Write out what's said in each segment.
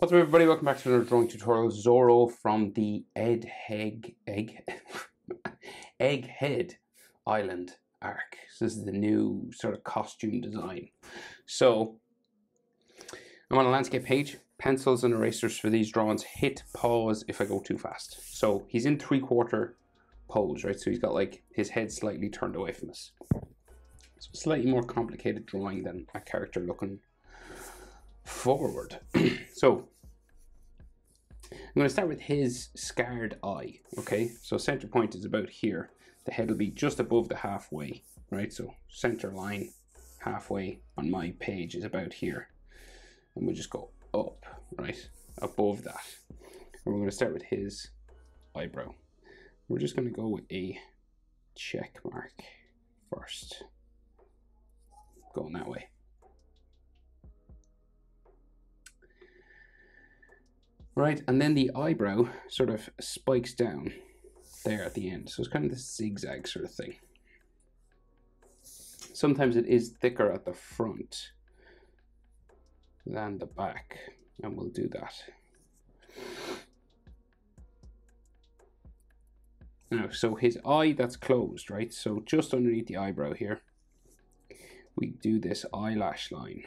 What's up, everybody? Welcome back to another drawing tutorial. Zoro from the Egghead Island arc. So this is the new sort of costume design. So I'm on a landscape page. Pencils and erasers for these drawings. Hit pause if I go too fast. So he's in 3/4 pose, right? So he's got like his head slightly turned away from us. So slightly more complicated drawing than a character looking forward. So I'm going to start with his scarred eye. Okay, so center point is about here. The head will be just above the halfway, right? So center line halfway on my page is about here, and we'll just go up, right, above that. And we're going to start with his eyebrow. We're just going to go with a check mark first, going that way. Right, and then the eyebrow sort of spikes down there at the end. So it's kind of this zigzag sort of thing. Sometimes it is thicker at the front than the back, and we'll do that. Now, so his eye, that's closed, right? So just underneath the eyebrow here, we do this eyelash line,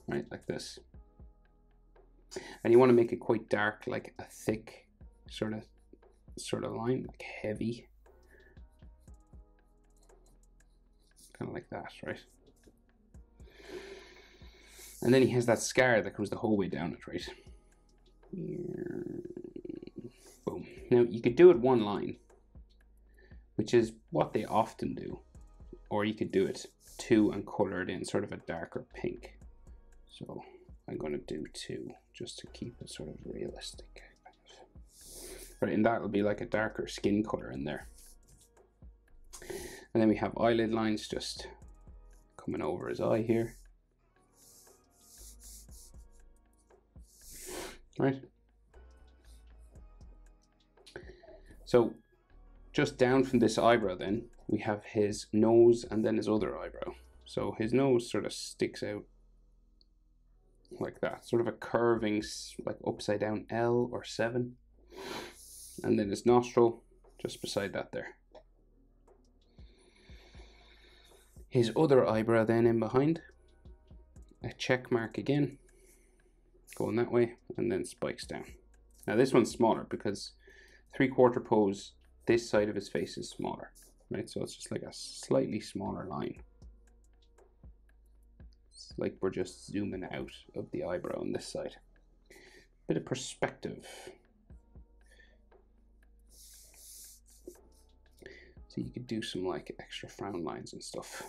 right, like this. And you want to make it quite dark, like a thick sort of line, like heavy, kind of like that, right? And then he has that scar that comes the whole way down it, right? Boom. Now you could do it one line, which is what they often do, or you could do it two and color it in sort of a darker pink. So I'm going to do two just to keep it sort of realistic. But in that, it'll be like a darker skin color in there. And then we have eyelid lines just coming over his eye here. Right. So just down from this eyebrow then, we have his nose and then his other eyebrow. So his nose sort of sticks out like that, sort of a curving, like upside down L or 7, and then his nostril just beside that there. His other eyebrow then in behind, a check mark again, going that way, and then spikes down. Now this one's smaller because 3/4 pose, this side of his face is smaller, right? So it's just like a slightly smaller line. Like we're just zooming out of the eyebrow on this side. Bit of perspective. So you could do some like extra frown lines and stuff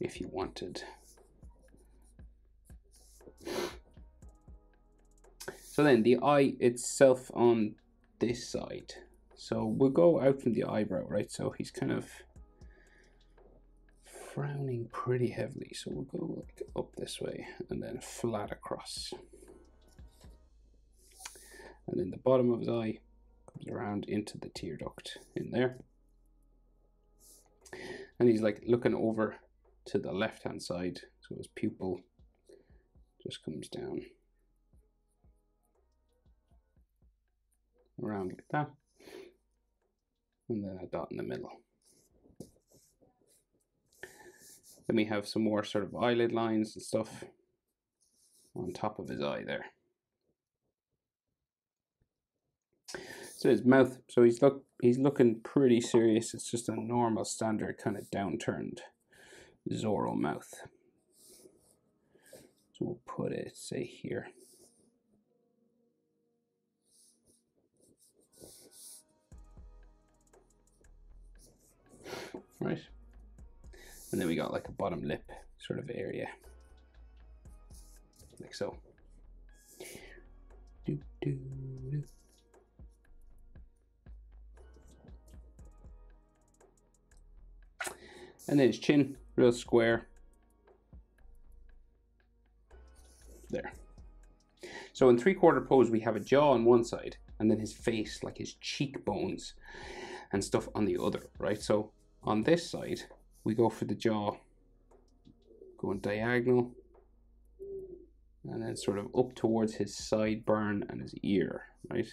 if you wanted. So then the eye itself on this side. So we'll go out from the eyebrow, right? So he's kind of frowning pretty heavily, so we'll go like up this way and then flat across, and then the bottom of his eye comes around into the tear duct in there, and he's like looking over to the left hand side, so his pupil just comes down around like that, and then a dot in the middle. Then we have some more sort of eyelid lines and stuff on top of his eye there. So his mouth, so he's looking pretty serious. It's just a normal standard kind of downturned Zoro mouth. So we'll put it, say, here. Right. And then we got like a bottom lip sort of area, like so. And then his chin, real square. There. So in 3/4 pose, we have a jaw on one side, and then his face, like his cheekbones and stuff on the other, right? So on this side, we go for the jaw going diagonal and then sort of up towards his sideburn and his ear, right?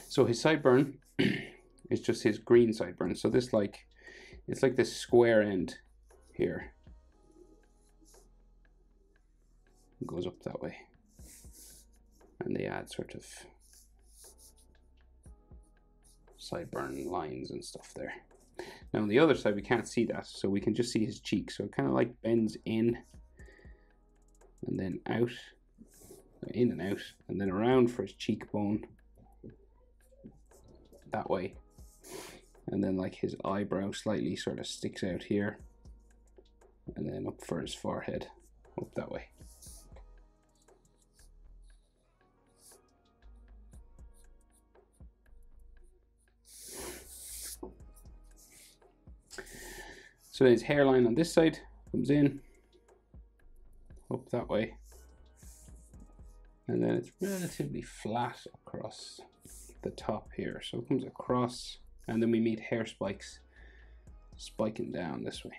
So his sideburn is just his green sideburn. So this it's like this square end here. It goes up that way. And they add sort of sideburn lines and stuff there. Now on the other side we can't see that, so we can just see his cheek. So it kind of like bends in and then out, in and out, and then around for his cheekbone that way, and then like his eyebrow slightly sort of sticks out here, and then up for his forehead up that way. So then his hairline on this side comes in up that way, and then it's relatively flat across the top here, so it comes across, and then we meet hair spikes spiking down this way.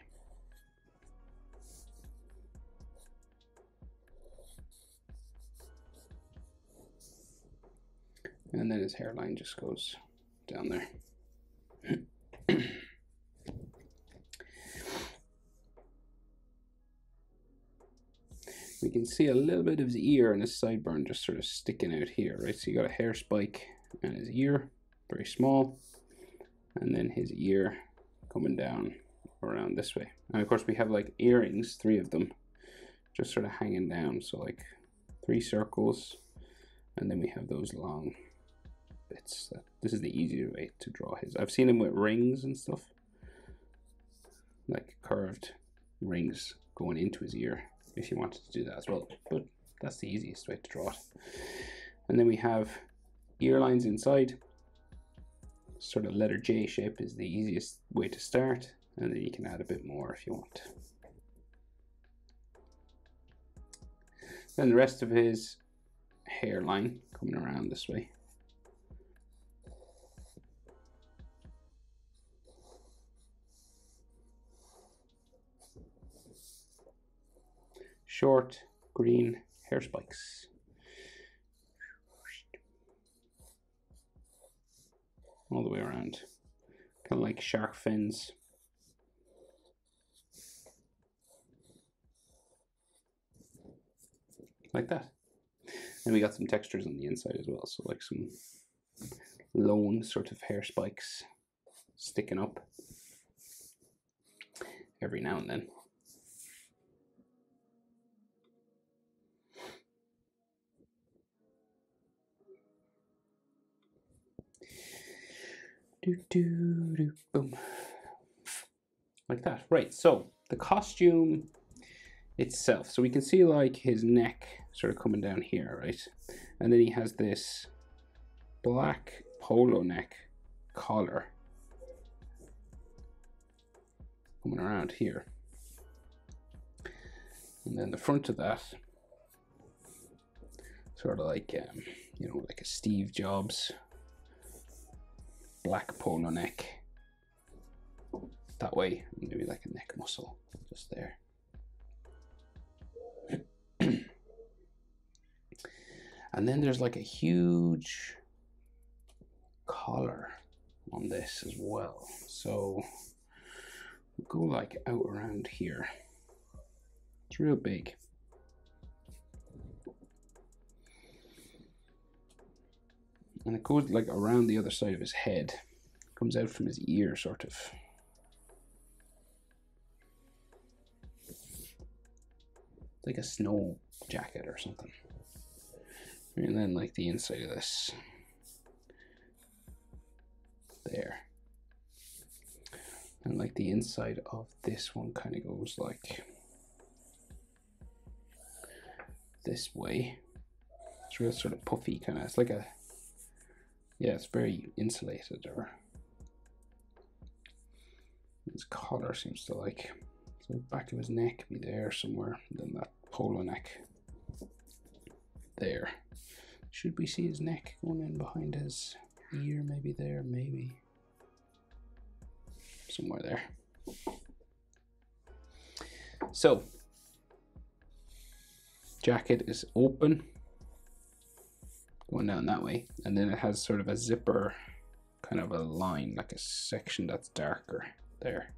And then his hairline just goes down there. We can see a little bit of his ear and his sideburn just sort of sticking out here, right? So you got a hair spike and his ear, very small, and then his ear coming down around this way. And of course we have like earrings, 3 of them, just sort of hanging down. So like 3 circles, and then we have those long bits. This is the easier way to draw his. I've seen him with rings and stuff, like curved rings going into his ear, if you wanted to do that as well, but that's the easiest way to draw it. And then we have ear lines inside, sort of letter J shape is the easiest way to start, and then you can add a bit more if you want. Then the rest of his hairline coming around this way. Short green hair spikes. All the way around. Kind of like shark fins. Like that. And we got some textures on the inside as well. So like some lone sort of hair spikes sticking up every now and then. Boom. Like that. Right, so the costume itself. So we can see like his neck sort of coming down here, right? And then he has this black polo neck collar coming around here. And then the front of that, sort of like, you know, like a Steve Jobs black polo neck that way, maybe like a neck muscle just there. And then there's like a huge collar on this as well, so we'll go like out around here. It's real big. And it goes like around the other side of his head. It comes out from his ear, sort of. It's like a snow jacket or something. And then like the inside of this. There. And like the inside of this one kind of goes like this way. It's real sort of puffy kind of. It's like a, yeah, it's very insulated. Or his collar seems to like, so the back of his neck be there somewhere, and then that polo neck. there. Should we see his neck going in behind his ear? Maybe there, maybe somewhere there. So, jacket is open, going down that way, and then it has sort of a zipper, kind of a line, like a section that's darker there.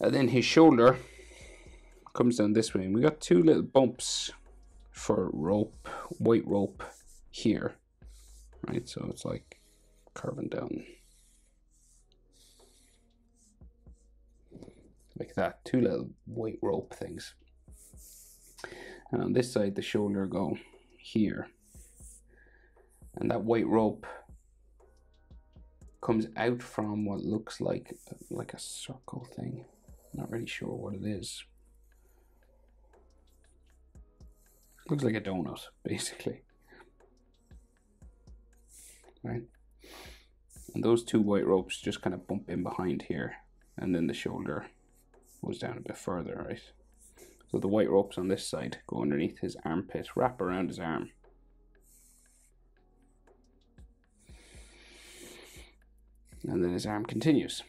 And then his shoulder comes down this way, and we got two little bumps for rope, white rope here, right? So it's like curving down like that, two little white rope things. And on this side, the shoulder go here, and that white rope comes out from what looks like a circle thing. Not really sure what it is. Looks like a donut, basically. Right? And those two white ropes just kind of bump in behind here, and then the shoulder goes down a bit further, right? So the white ropes on this side go underneath his armpit, wrap around his arm. And then his arm continues.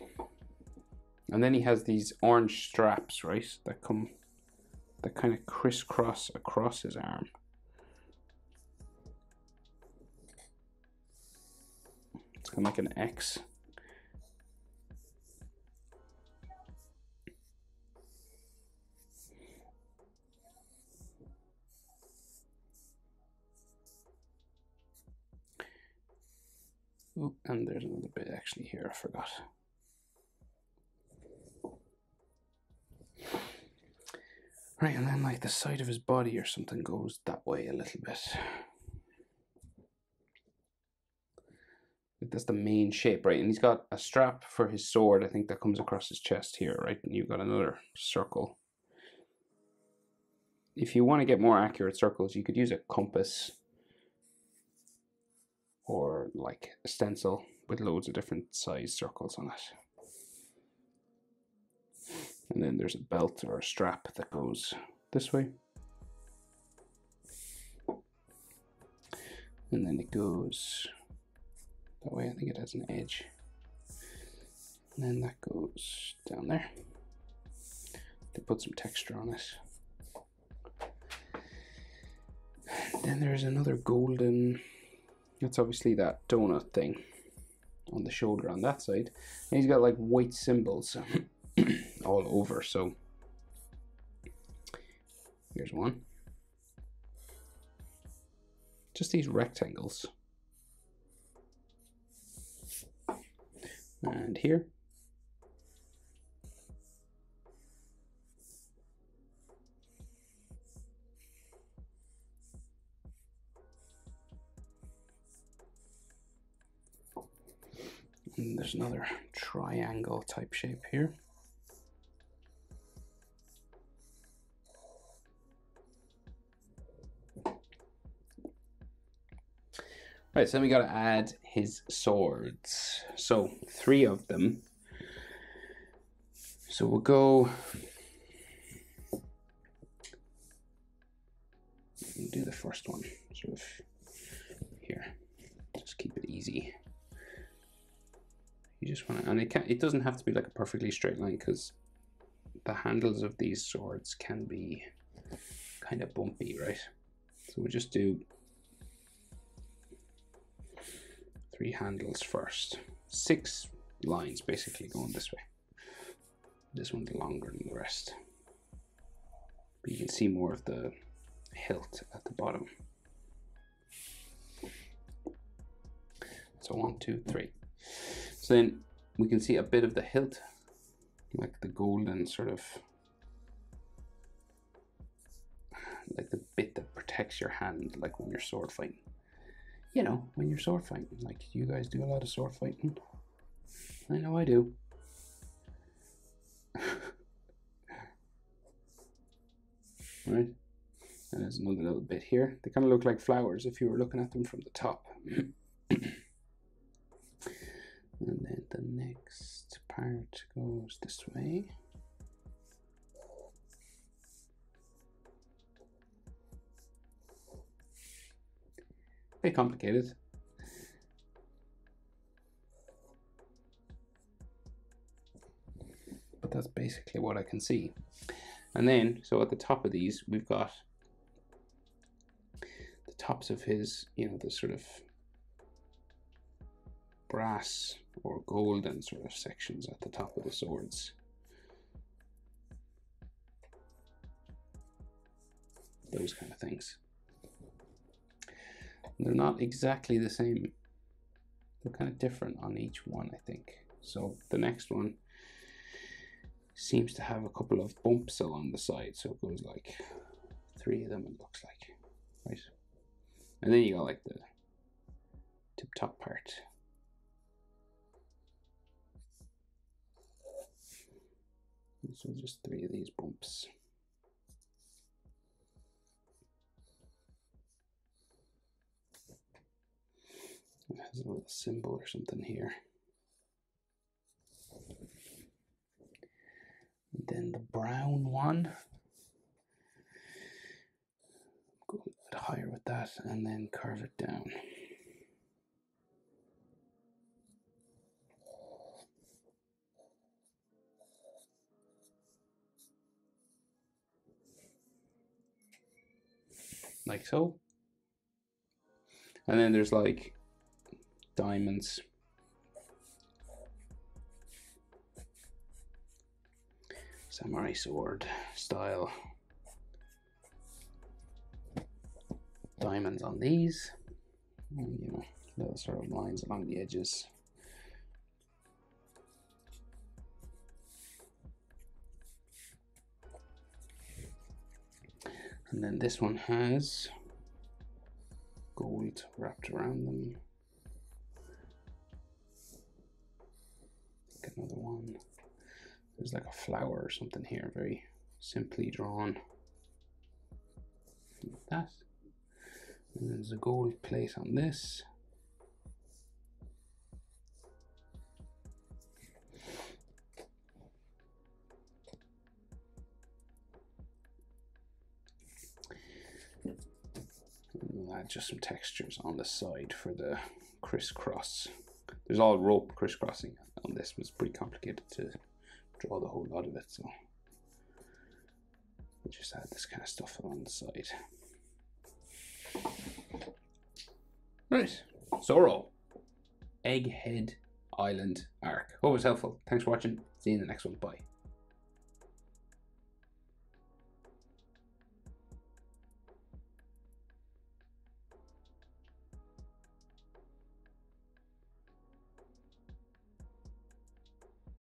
And then he has these orange straps, right, that kind of crisscross across his arm. It's kind of like an X. Oh, and there's another bit actually here, I forgot. Right, and then like the side of his body or something goes that way a little bit. That's the main shape, right? And he's got a strap for his sword, I think, that comes across his chest here, right? And you've got another circle. If you want to get more accurate circles, you could use a compass or like a stencil with loads of different size circles on it. And then there's a belt or a strap that goes this way. And then it goes that way. I think it has an edge. And then that goes down there. They put some texture on it. Then there's another golden, that's obviously that donut thing on the shoulder on that side. And he's got like white symbols all over. So here's one. Just these rectangles. And here. And there's another triangle type shape here. Right, so then we got to add his swords. So 3 of them. So we'll go. We'll do the first one, sort of here. Just keep it easy. You just want to, and it doesn't have to be like a perfectly straight line, because the handles of these swords can be kind of bumpy, right? So we'll just do 3 handles first. 6 lines basically going this way. This one's longer than the rest. But you can see more of the hilt at the bottom. So 1, 2, 3. So then we can see a bit of the hilt, like the golden sort of, like the bit that protects your hand, like when you're sword fighting. You know, when you're sword fighting, like you guys do a lot of sword fighting. I know I do. Right? And there's another little bit here. They kind of look like flowers if you were looking at them from the top. And then the next part goes this way. bit complicated. But that's basically what I can see. And then, so at the top of these, we've got the tops of his, you know, the sort of brass or golden sort of sections at the top of the swords. Those kind of things. They're not exactly the same. They're kind of different on each one, I think. So the next one seems to have a couple of bumps along the side, so it goes like 3 of them, it looks like, right? And then you got like the tip top part. So just 3 of these bumps. It has a little symbol or something here. And then the brown one. Go a bit higher with that and then carve it down. Like so. And then there's like diamonds. Samurai sword style. Diamonds on these. And, you know, little sort of lines along the edges. And then this one has gold wrapped around them. Another one. There's like a flower or something here, very simply drawn. Like that. And there's a gold plate on this. And we'll add just some textures on the side for the crisscross. There's all rope crisscrossing on this. It was pretty complicated to draw the whole lot of it, so we'll just add this kind of stuff along the side. Right, Zoro, Egghead Island arc. Hope it was helpful. Thanks for watching. See you in the next one. Bye.